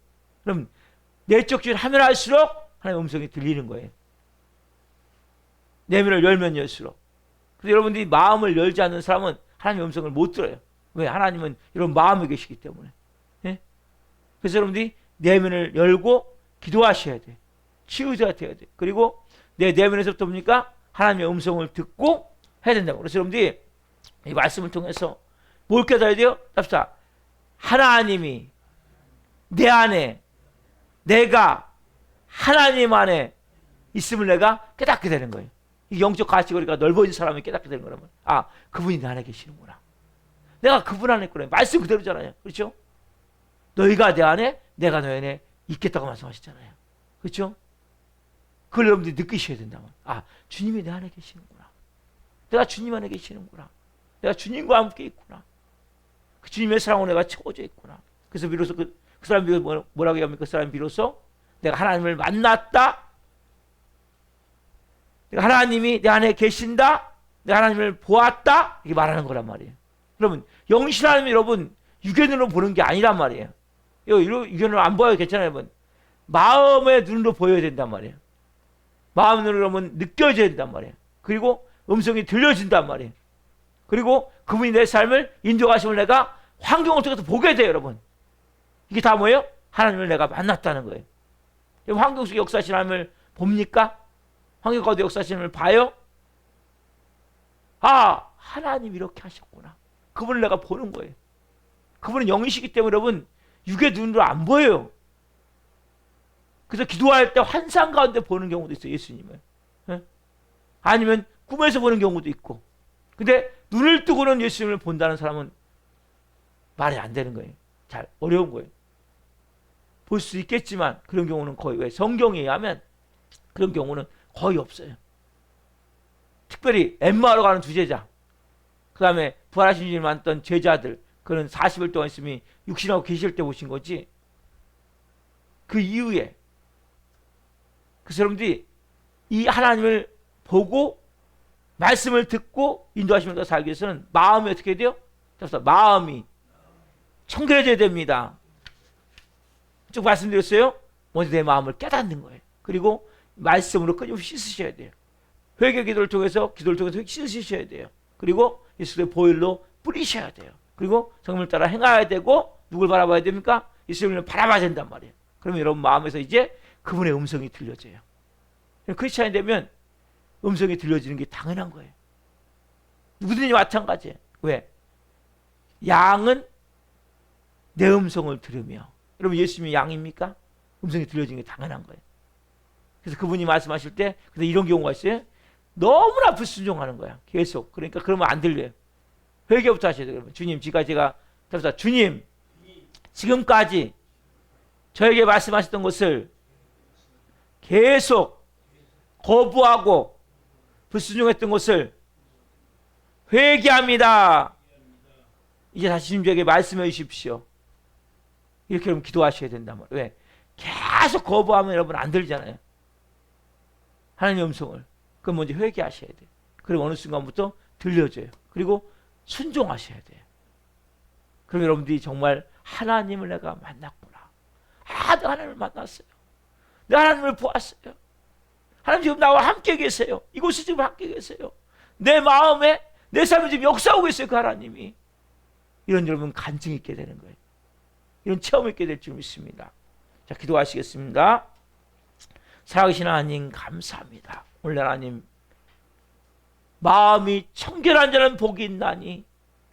그럼 내적주의를 하면 할수록 하나님의 음성이 들리는 거예요. 내면을 열면 열수록. 그래서 여러분들이 마음을 열지 않는 사람은 하나님의 음성을 못 들어요. 왜? 하나님은 이런 마음에 계시기 때문에. 예? 그래서 여러분들이 내면을 열고 기도하셔야 돼. 치유자가 돼야 돼. 그리고 내 내면에서부터 뭡니까? 하나님의 음성을 듣고 해야 된다고. 그래서 여러분들이 이 말씀을 통해서 뭘 깨달아야 돼요? 답사. 하나님이 내 안에, 내가 하나님 안에 있음을 내가 깨닫게 되는 거예요. 이 영적 가시거리가 넓어진 사람이 깨닫게 되는 거라면, 아, 그분이 내 안에 계시는구나. 내가 그분 안에 있구나. 말씀 그대로잖아요. 그렇죠? 너희가 내 안에, 내가 너희 안에 있겠다고 말씀하셨잖아요. 그렇죠? 그걸 여러분들이 느끼셔야 된다면, 아, 주님이 내 안에 계시는구나. 내가 주님 안에 계시는구나. 내가 주님과 함께 있구나. 그 주님의 사랑으로 내가 채워져 있구나. 그래서 비로소 그 사람이 뭐라고 얘기합니까? 그 사람이 비로소 내가 하나님을 만났다. 내가 하나님이 내 안에 계신다. 내가 하나님을 보았다. 이렇게 말하는 거란 말이에요. 여러분, 영신 하나님이 여러분 육의 눈으로 보는 게 아니란 말이에요. 육의 눈으로 안 보여요. 괜찮아요, 여러분. 마음의 눈으로 보여야 된단 말이에요. 마음의 눈으로 여러분 느껴져야 된단 말이에요. 그리고 음성이 들려진단 말이에요. 그리고 그분이 내 삶을 인도하심을 내가 환경을 통해서 보게 돼요, 여러분. 이게 다 뭐예요? 하나님을 내가 만났다는 거예요. 환경 속에 역사하신 하나님을 봅니까? 환경 가운데 역사하신 하나님을 봐요? 아, 하나님 이렇게 하셨구나. 그분을 내가 보는 거예요. 그분은 영이시기 때문에 여러분 육의 눈으로 안 보여요. 그래서 기도할 때 환상 가운데 보는 경우도 있어요. 예수님을. 예? 아니면 꿈에서 보는 경우도 있고. 근데 눈을 뜨고는 예수님을 본다는 사람은 말이 안 되는 거예요. 잘 어려운 거예요. 볼 수 있겠지만 그런 경우는 거의, 왜 성경에 의하면 그런 경우는 거의 없어요. 특별히 엠마오로 가는 두 제자, 그 다음에 부활하신 주님을 만났던 제자들, 그는 40일 동안 있으면 육신하고 계실 때 보신 거지. 그 이후에 그 사람들이 이 하나님을 보고 말씀을 듣고 인도하시면서 살기 위해서는 마음이 어떻게 돼요? 마음이 청결해져야 됩니다. 쭉 말씀드렸어요. 먼저 내 마음을 깨닫는 거예요. 그리고 말씀으로 끊임없이 씻으셔야 돼요. 회개 기도를 통해서 씻으셔야 돼요. 그리고 예수의 보혈로 뿌리셔야 돼요. 그리고 성령을 따라 행해야 되고, 누굴 바라봐야 됩니까? 예수님을 바라봐야 된단 말이에요. 그러면 여러분 마음에서 이제 그분의 음성이 들려져요. 크리스찬이 되면 음성이 들려지는 게 당연한 거예요. 누구든지 마찬가지예요. 왜? 양은 내 음성을 들으며. 여러분 예수님이 양입니까? 음성이 들려지는 게 당연한 거예요. 그래서 그분이 말씀하실 때 근데 이런 경우가 있어요. 너무나 불순종하는 거야. 계속. 그러니까 그러면 안 들려요. 회개부터 하셔야 돼요. 그러면 주님, 제가 주님, 지금까지 저에게 말씀하셨던 것을 계속 거부하고 불순종했던 것을 회개합니다. 이제 다시 주님에게 말씀해 주십시오. 이렇게 그럼 기도하셔야 된단 말이에요. 왜? 계속 거부하면 여러분 안 들잖아요. 하나님의 음성을. 그럼 먼저 회개하셔야 돼요. 그리고 어느 순간부터 들려져요. 그리고 순종하셔야 돼요. 그럼 여러분들이 정말 하나님을 내가 만났구나. 내가 하나님을 만났어요. 내가 하나님을 보았어요. 하나님 지금 나와 함께 계세요. 이곳에 지금 함께 계세요. 내 마음에, 내 삶에 지금 역사하고 계세요. 그 하나님이. 이런 여러분 간증이 있게 되는 거예요. 이런 체험이 있게 될 줄 믿습니다. 자, 기도하시겠습니다. 살아계신 하나님 감사합니다. 오늘 하나님, 마음이 청결한 자는 복이 있나니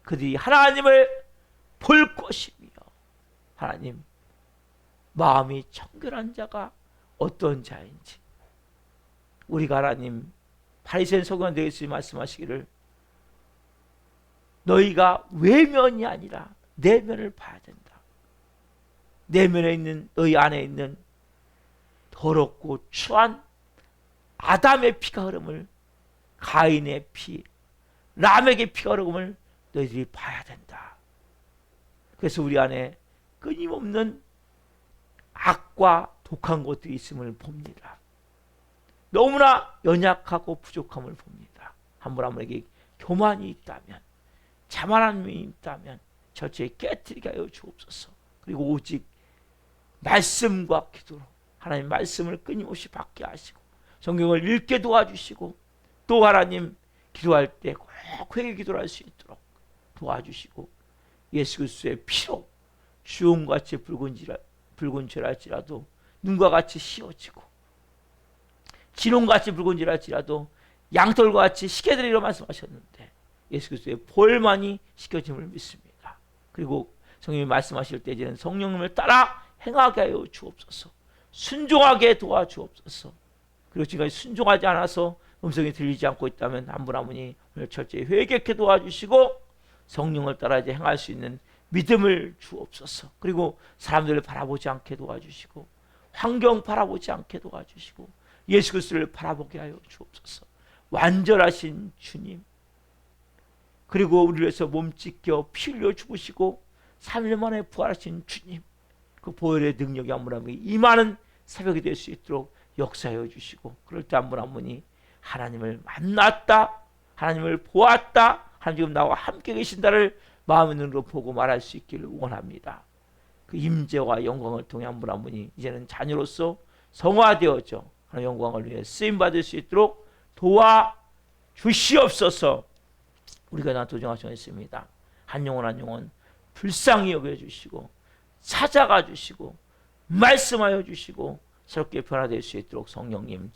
그들이 하나님을 볼 것이며. 하나님, 마음이 청결한 자가 어떤 자인지 우리가 하나님 바리새인 서기관들에게 말씀하시기를 너희가 외면이 아니라 내면을 봐야 된다. 내면에 있는, 너희 안에 있는 더럽고 추한 아담의 피가 흐름을, 가인의 피, 람에게 피가 흐름을 너희들이 봐야 된다. 그래서 우리 안에 끊임없는 악과 독한 것들이 있음을 봅니다. 너무나 연약하고 부족함을 봅니다. 한 분 한 분에게 교만이 있다면, 자만함이 있다면 절제에 깨뜨리게 하여 주옵소서. 그리고 오직 말씀과 기도로 하나님 말씀을 끊임없이 받게 하시고 성경을 읽게 도와주시고, 또 하나님 기도할 때 꼭 회개 기도를 할 수 있도록 도와주시고, 예수 그리스도의 피로 주홍같이 붉은 죄랄지라도 눈과 같이 씌워지고, 진홍같이 붉은 죄랄지라도 양털과 같이 시게 되리라 말씀하셨는데 예수 그리스도의 보혈만이 씻겨짐을 믿습니다. 그리고 성령님이 말씀하실 때 이제는 성령님을 따라 행하게 하여 주옵소서. 순종하게 도와주옵소서. 그리고 지금까지 순종하지 않아서 음성이 들리지 않고 있다면 한 분 한 분이 오늘 철저히 회개케 도와주시고 성령을 따라 이제 행할 수 있는 믿음을 주옵소서. 그리고 사람들을 바라보지 않게 도와주시고 환경 바라보지 않게 도와주시고 예수 그리스도를 바라보게 하여 주옵소서. 완전하신 주님, 그리고 우리를 위해서 몸 찢겨 피 흘려 죽으시고 3일 만에 부활하신 주님, 그 보혈의 능력이 한 분 한 분이 임하는 새벽이 될 수 있도록 역사해 주시고, 그럴 때 한 분 한 분이 하나님을 만났다, 하나님을 보았다, 하나님 지금 나와 함께 계신다를 마음의 눈으로 보고 말할 수 있기를 원합니다. 그 임재와 영광을 통해 한 분 한 분이 이제는 자녀로서 성화되어져 하나님의 영광을 위해 쓰임받을 수 있도록 도와주시옵소서. 우리가 나 도정하셨습니다. 한 영혼 한 영혼 불쌍히 여겨주시고 찾아가 주시고 말씀하여 주시고 새롭게 변화될 수 있도록 성령님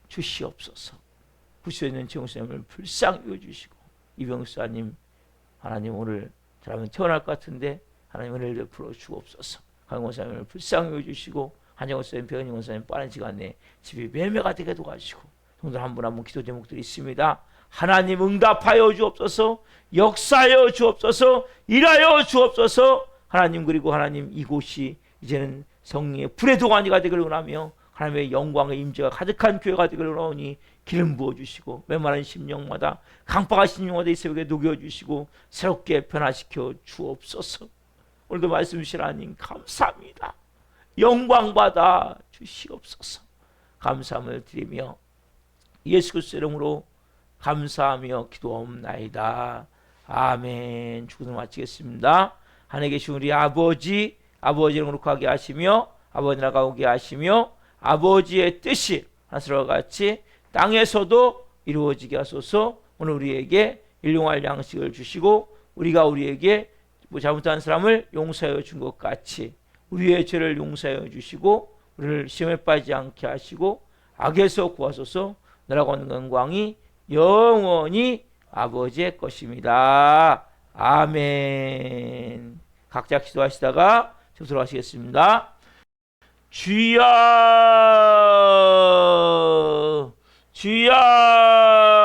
도와주시옵소서. 부시에 있는 정수님을 불쌍히 여겨주시고 이병수님, 하나님 오늘 사람은 태어날 것 같은데 하나님 은혜를 베풀어 주옵소서. 강원사님을 불쌍히 여겨주시고 한정호 선생님, 배은영 선생님 빠른 시간 내에 집이 매매가 되게 도와주시고, 성도들 한 분 한 분 기도 제목들이 있습니다. 하나님 응답하여 주옵소서, 역사하여 주옵소서, 일하여 주옵소서. 하나님, 그리고 하나님 이곳이 이제는 성령의 불의 도가니가 되기를 원하며 하나님의 영광의 임재가 가득한 교회가 되기를 원하오니 기름 부어주시고 메마른 심령마다 강박한 심령마다 이 새벽에 녹여주시고 새롭게 변화시켜 주옵소서. 오늘도 말씀 주신 하나님 감사합니다. 영광받아 주시옵소서. 감사함을 드리며 예수 그리스도 이름으로 감사하며 기도하옵나이다. 아멘. 축도를 마치겠습니다. 하늘에 계신 우리 아버지, 아버지를 거룩하게 하시며 아버지 나라가 오게 하시며 아버지의 뜻이 하늘과 같이 땅에서도 이루어지게 하소서. 오늘 우리에게 일용할 양식을 주시고 우리가 우리에게 잘못한 사람을 용서하여 준 것 같이 우리의 죄를 용서하여 주시고 우리를 시험에 빠지지 않게 하시고 악에서 구하소서. 나라가 오는 영광이 영원히 아버지의 것입니다. 아멘. 각자 기도하시다가 접수로 하시겠습니다. 주여, 주여.